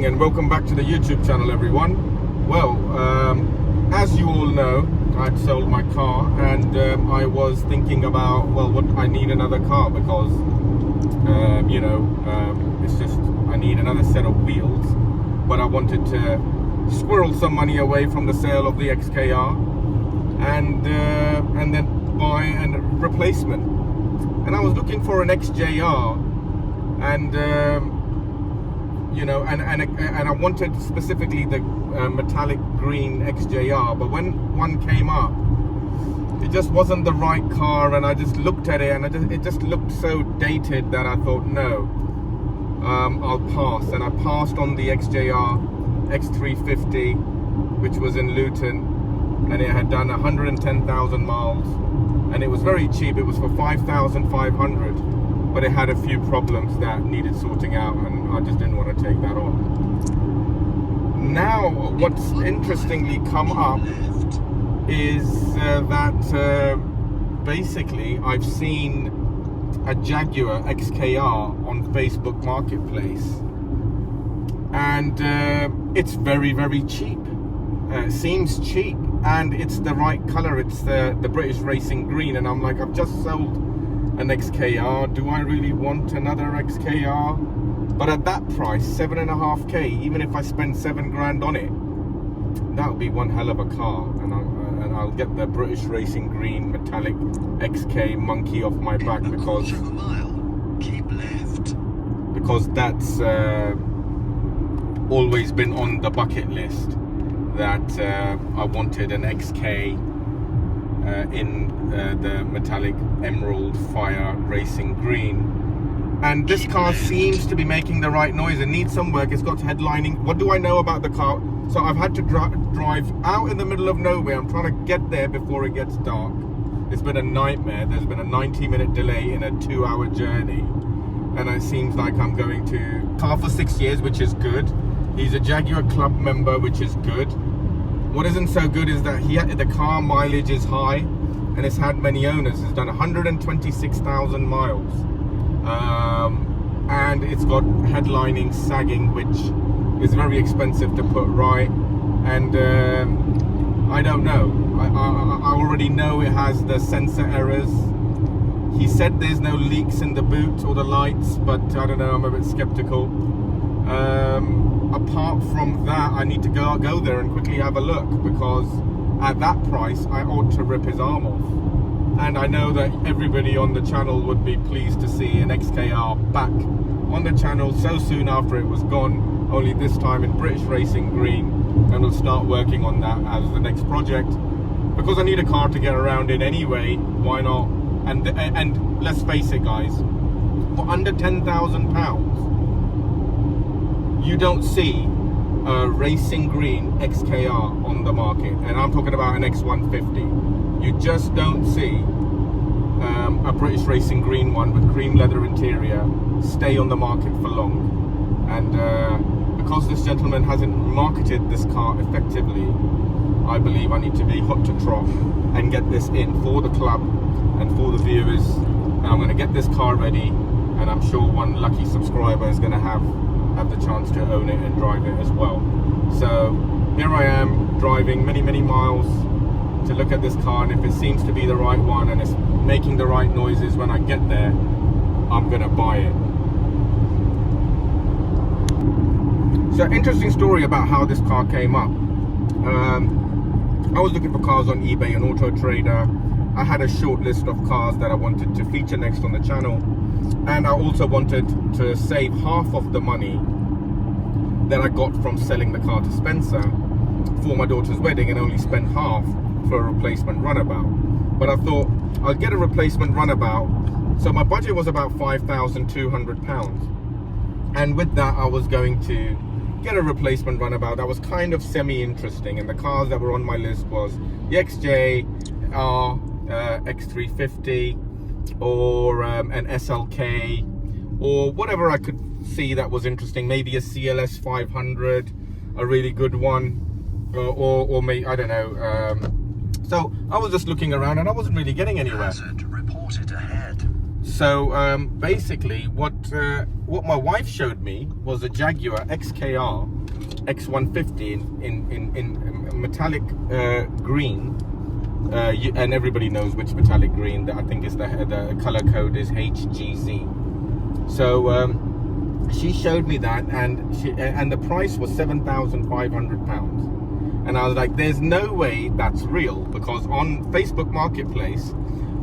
morning and welcome back to the YouTube channel, everyone. Well, as you all know, I'd sold my car and I was thinking about, well, what I need another car because it's just I need another set of wheels, but I wanted to squirrel some money away from the sale of the XKR and then buy a replacement. And I was looking for an XJR, and and I wanted specifically the metallic green XJR, but when one came up, it just wasn't the right car, and I just looked at it and it just looked so dated that I thought, no, I'll pass. And I passed on the XJR X350, which was in Luton, and it had done 110,000 miles, and it was very cheap. It was for 5,500, but it had a few problems that needed sorting out, and I just didn't want to take that on. Now, what's interestingly come up is that basically I've seen a Jaguar XKR on Facebook Marketplace, and it's very, very cheap. Seems cheap, and it's the right color. It's the British Racing Green, and I'm like, I've just sold an XKR. Do I really want another XKR? But at that price, 7.5k, even if I spend 7 grand on it, that would be one hell of a car. And I'll get the British Racing Green metallic XK monkey off my back because that's always been on the bucket list, that I wanted an XK in the metallic emerald fire racing green. And this car seems to be making the right noise. It needs some work. It's got headlining. What do I know about the car? So I've had to drive out in the middle of nowhere. I'm trying to get there before it gets dark. It's been a nightmare. There's been a 90-minute delay in a 2-hour journey, and it seems like I'm going to car for 6 years, which is good. He's a Jaguar club member, which is good. What isn't so good is that the car mileage is high, and it's had many owners. It's done 126,000 miles. And it's got headlining sagging, which is very expensive to put right. And I don't know. I already know it has the sensor errors. He said there's no leaks in the boot or the lights, but I don't know, I'm a bit skeptical. Apart from that, I need to go there and quickly have a look, because at that price I ought to rip his arm off. And I know that everybody on the channel would be pleased to see an XKR back on the channel so soon after it was gone, only this time in British Racing Green, and we'll start working on that as the next project, because I need a car to get around in anyway. Why not? And let's face it, guys, for under £10,000 you don't see a racing green XKR on the market, and I'm talking about an X150. You just don't see a British Racing Green one with cream leather interior stay on the market for long. And because this gentleman hasn't marketed this car effectively, I believe I need to be hot to trot and get this in for the club and for the viewers. And I'm going to get this car ready, and I'm sure one lucky subscriber is going to have the chance to own it and drive it as well. So here I am, driving many, many miles to look at this car, and if it seems to be the right one and it's making the right noises when I get there, I'm gonna buy it. So, interesting story about how this car came up. I was looking for cars on eBay and Auto Trader. I had a short list of cars that I wanted to feature next on the channel, and I also wanted to save half of the money that I got from selling the car to Spencer for my daughter's wedding, and only spend half for a replacement runabout. But I thought I'll get a replacement runabout, so my budget was about £5,200, and with that I was going to get a replacement runabout that was kind of semi-interesting. And the cars that were on my list was the XJR X350, or an SLK, or whatever I could see that was interesting. Maybe a CLS 500, a really good one, or maybe, I don't know. So I was just looking around and I wasn't really getting anywhere. Hazard reported ahead. So basically, what my wife showed me was a Jaguar XKR X150 in metallic green, and everybody knows which metallic green. That I think is the color code is HGZ. So she showed me that, and the price was £7,500. And I was like, there's no way that's real, because on Facebook Marketplace,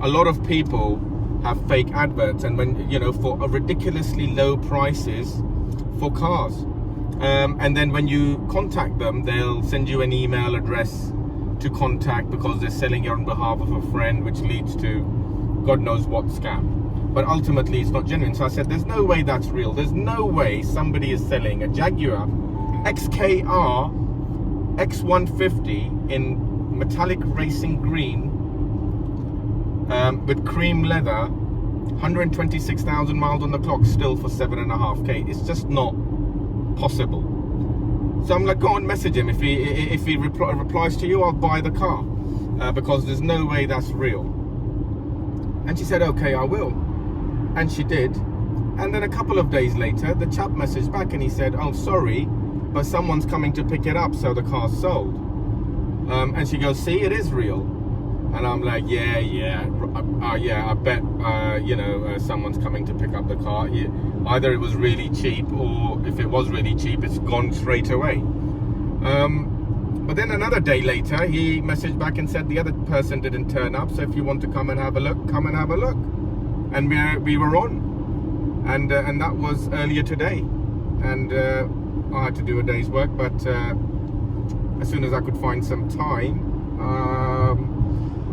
a lot of people have fake adverts, and when, you know, for ridiculously low prices for cars. And then when you contact them, they'll send you an email address to contact because they're selling it on behalf of a friend, which leads to God knows what scam. But ultimately, it's not genuine. So I said, there's no way that's real. There's no way somebody is selling a Jaguar XKR X150 in metallic racing green with cream leather, 126,000 miles on the clock, still for 7.5K. It's just not possible. So I'm like, go on, message him. If he replies to you, I'll buy the car, because there's no way that's real. And she said, okay, I will. And she did. And then a couple of days later, the chap messaged back and he said, oh, sorry, but someone's coming to pick it up, so the car's sold. And she goes, see, it is real. And I'm like, yeah, I bet, someone's coming to pick up the car. Either it was really cheap, or if it was really cheap, it's gone straight away. But then another day later, he messaged back and said the other person didn't turn up, so if you want to come and have a look, come and have a look. And we were on. And that was earlier today. And I had to do a day's work, but as soon as I could find some time,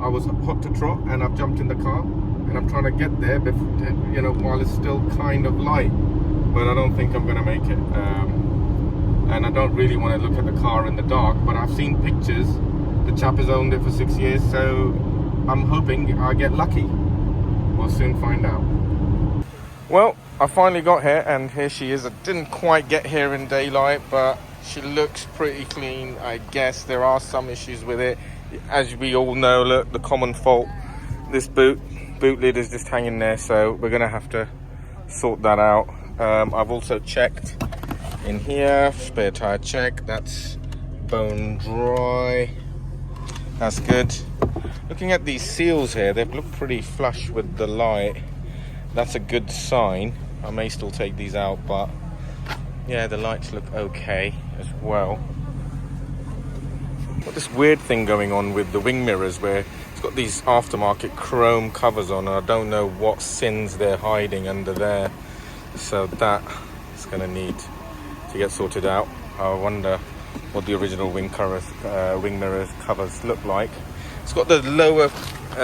I was hot to trot, and I've jumped in the car, and I'm trying to get there before, while it's still kind of light, but I don't think I'm going to make it. And I don't really want to look at the car in the dark, but I've seen pictures. The chap has owned it for 6 years, so I'm hoping I get lucky. We'll soon find out. Well, I finally got here, and here she is. I didn't quite get here in daylight, but she looks pretty clean. I guess there are some issues with it. As we all know, look, the common fault, this boot lid is just hanging there, so we're gonna have to sort that out. I've also checked in here, spare tire check, that's bone dry, that's good. Looking at these seals here, they look pretty flush with the light. That's a good sign. I may still take these out, but yeah, the lights look okay as well. Got this weird thing going on with the wing mirrors where it's got these aftermarket chrome covers on, and I don't know what sins they're hiding under there. So that is going to need to get sorted out. I wonder what the original wing mirror covers look like. It's got the lower,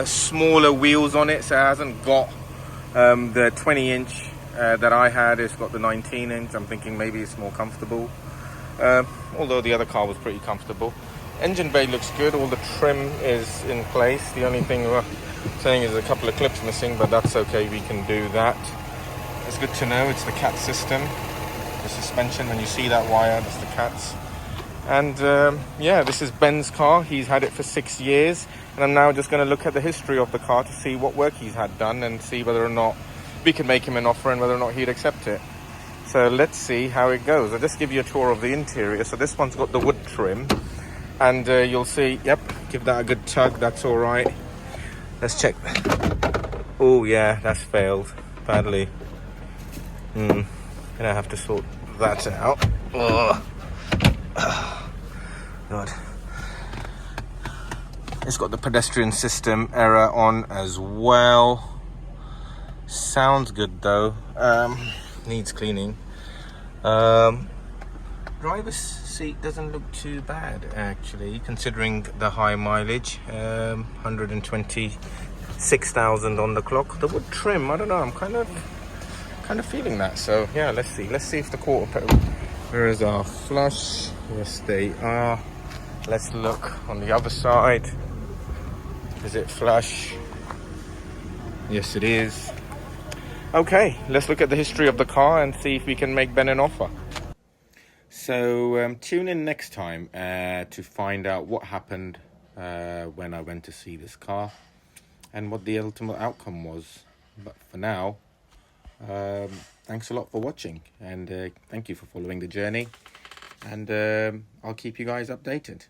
smaller wheels on it, so it hasn't got the 20-inch that I had. It's got the 19-inch. I'm thinking maybe it's more comfortable. Although the other car was pretty comfortable. Engine bay looks good, all the trim is in place. The only thing we're saying is a couple of clips missing, but that's okay, we can do that. It's good to know it's the CAT system, the suspension. When you see that wire, that's the CATs. And yeah, this is Ben's car. He's had it for 6 years, and I'm now just going to look at the history of the car to see what work he's had done and see whether or not we can make him an offer and whether or not he'd accept it. So let's see how it goes. I'll just give you a tour of the interior. So this one's got the wood trim. And you'll see, yep, give that a good tug, that's all right. Let's check. Oh yeah, that's failed badly. Gonna have to sort that out. Oh. God. It's got the pedestrian system error on as well. Sounds good though. Needs cleaning. Driver's seat doesn't look too bad actually, considering the high mileage. 126,000 on the clock. The wood trim, I don't know, I'm kind of feeling that. So yeah, let's see if the quarter mirrors are flush. Yes, they are. Let's look on the other side. Is it flush? Yes, it is. Okay, let's look at the history of the car and see if we can make Ben an offer. So tune in next time to find out what happened when I went to see this car and what the ultimate outcome was. But for now, thanks a lot for watching, and thank you for following the journey, and I'll keep you guys updated.